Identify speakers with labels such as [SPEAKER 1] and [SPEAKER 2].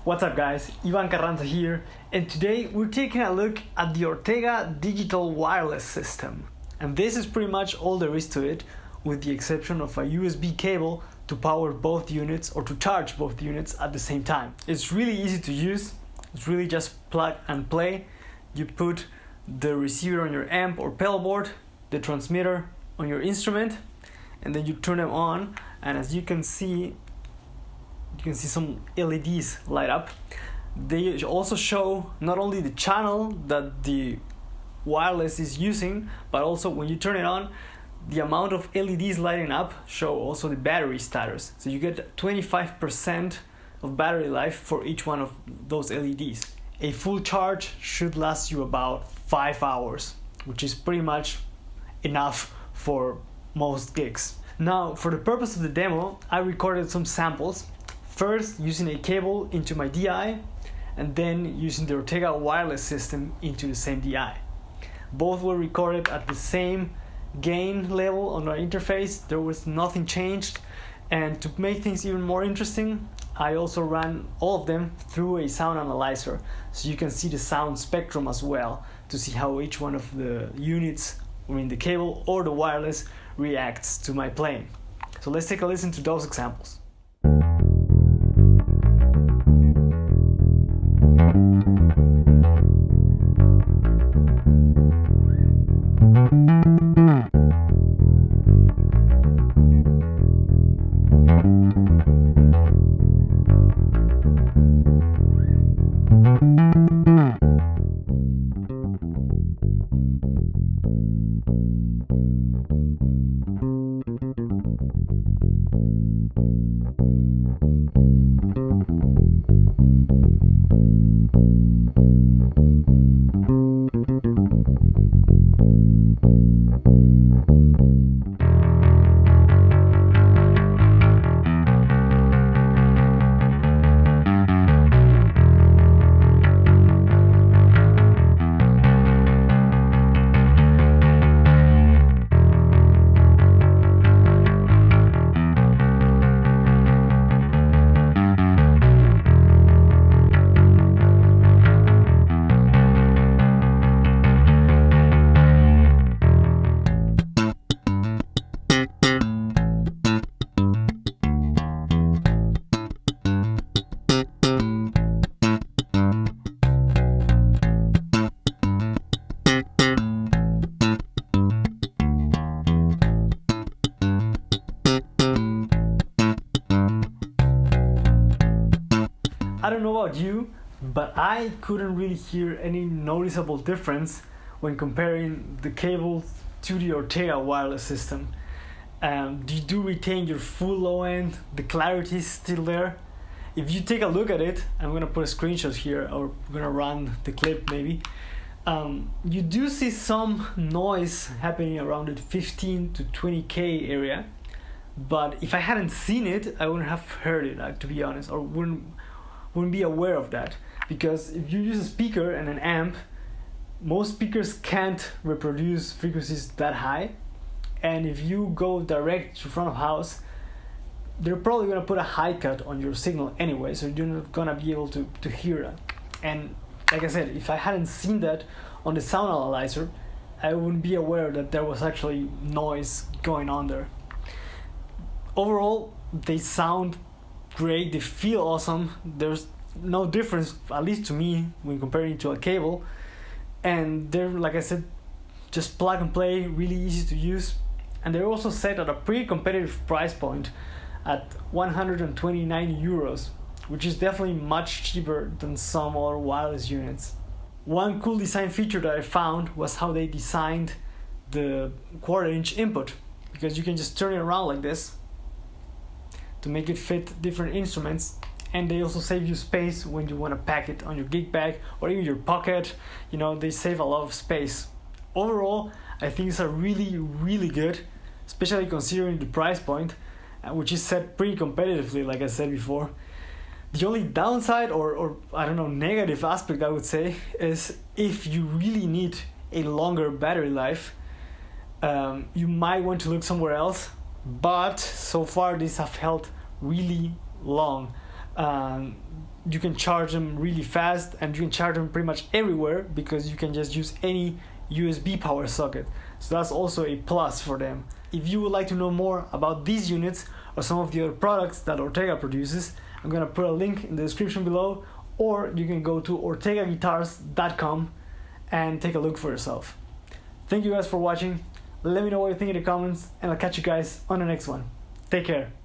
[SPEAKER 1] What's up guys, Ivan Carranza here, and today we're taking a look at the Ortega digital wireless system. And this is pretty much all there is to it, with the exception of a USB cable to power both units or to charge both units at the same time. It's really easy to use, it's really just plug and play. You put the receiver on your amp or pedal board, the transmitter on your instrument, and then you turn them on, and as you can see some LEDs light up. They also show not only the channel that the wireless is using, but also when you turn it on, the amount of LEDs lighting up show also the battery status. So you get 25% of battery life for each one of those LEDs. A full charge should last you about 5 hours, which is pretty much enough for most gigs. Now, for the purpose of the demo, I recorded some samples. First, using a cable into my DI, and then using the Ortega wireless system into the same DI. Both were recorded at the same gain level on our interface. There was nothing changed, and to make things even more interesting, I also ran all of them through a sound analyzer, so you can see the sound spectrum as well, to see how each one of the units, the cable or the wireless, reacts to my playing. So let's take a listen to those examples. I don't know about you, but I couldn't really hear any noticeable difference when comparing the cable to the Ortega wireless system. You do retain your full low end, the clarity is still there. If you take a look at it, I'm gonna put a screenshot here, or I'm gonna run the clip maybe. You do see some noise happening around the 15 to 20k area, but if I hadn't seen it, I wouldn't have heard it, to be honest, or wouldn't be aware of that, because if you use a speaker and an amp, most speakers can't reproduce frequencies that high, and if you go direct to front of house, they're probably going to put a high cut on your signal anyway, so you're not going to be able to hear that. And like I said, if I hadn't seen that on the sound analyzer, I wouldn't be aware that there was actually noise going on there. Overall, they sound great, they feel awesome. There's no difference, at least to me, when comparing to a cable, and they're, like I said, just plug and play, really easy to use, and they're also set at a pretty competitive price point at 129 euros, which is definitely much cheaper than some other wireless units. One cool design feature that I found was how they designed the 1/4-inch input, because you can just turn it around like this to make it fit different instruments, and they also save you space when you want to pack it on your gig bag or even your pocket. They save a lot of space. Overall, I think it's a really good, especially considering the price point, which is set pretty competitively, like I said before. The only downside or I don't know, negative aspect, I would say, is if you really need a longer battery life, you might want to look somewhere else. But so far these have held really long. you can charge them really fast, and you can charge them pretty much everywhere because you can just use any USB power socket. So that's also a plus for them. If you would like to know more about these units or some of the other products that Ortega produces, I'm gonna put a link in the description below, or you can go to ortegaguitars.com and take a look for yourself. Thank you guys for watching. Let me know what you think in the comments, and I'll catch you guys on the next one. Take care.